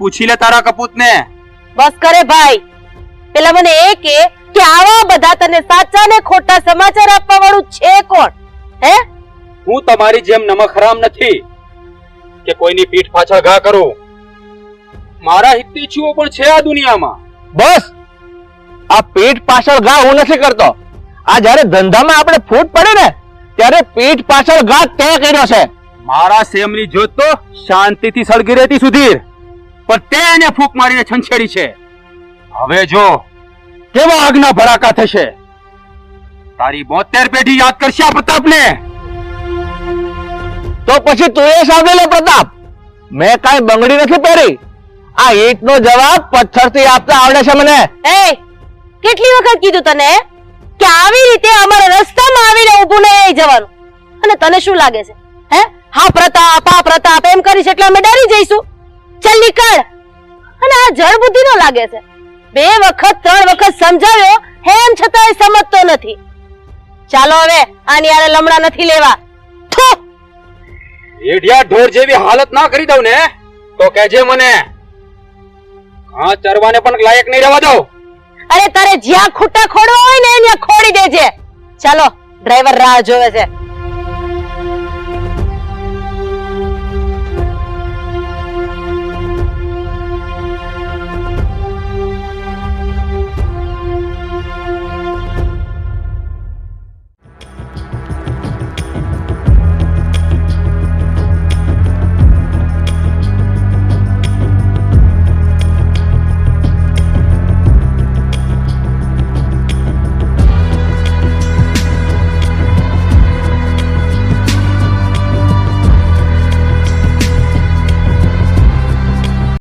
પૂછી લે તારા કપૂતને. બસ કરે ભાઈ, પેલા મને એ કે આવા બધા તને સાચા ને ખોટા સમાચાર આપવા વાળું છે કોણ? હે, હું તમારી જેમ નમખરામ નથી કે કોઈની પીઠ પાછળ ઘા કરું. મારા હિતેચ્છુઓ પણ છે આ દુનિયામાં. બસ આ પીઠ પાછળ ઘા હું નથી કરતો. આ જ્યારે ધંધામાં આપણે ફૂટ પડે ને ત્યારે પીઠ પાછળ ઘા તે કર્યો છે. મારા સેમની જોત તો શાંતિથી સળગી રહેતી સુધીર, પણ તે એને ફૂંક મારીને છંછેડી છે. હવે જો કેવા આગના ભડાકા થશે. તારી 72 પેઢી યાદ કરશે આ પ્રતાપને. તો પછી તું એ સાંભળી લે પ્રતાપ, મેં કાંઈ બંગડી નથી પહેરી. આ ઈંટનો જવાબ પથ્થરથી આપતા આવડે છે મને. એ કેટલી વખત કીધું તને કે આવી રીતે અમારા રસ્તામાં આવીને ઊભું નહીં જવાનું? અને તને શું લાગે છે? હે, હા પ્રતાપ એમ કરીશ એટલે અમે ડરી જઈશું? ચાલ નીકળ. અને આ જળ બુદ્ધિ નો લાગે છે. 2 વખત 3 વખત સમજાવ્યો એમ છતાંય સમજતો નથી. ચાલો હવે આની આરે લમડા નથી લેવા. થુ! એડિયા ઢોર જેવી હાલત ના કરી દઉં ને તો કહેજે મને. હા, ચરવાને પણ લાયક નહીં રહેવા દઉં. અરે તારે જ્યાં ખૂટા ખોડવા હોય ને ત્યાં ખોડી દેજે. ચાલો, ડ્રાઈવર રાહ જોવે છે.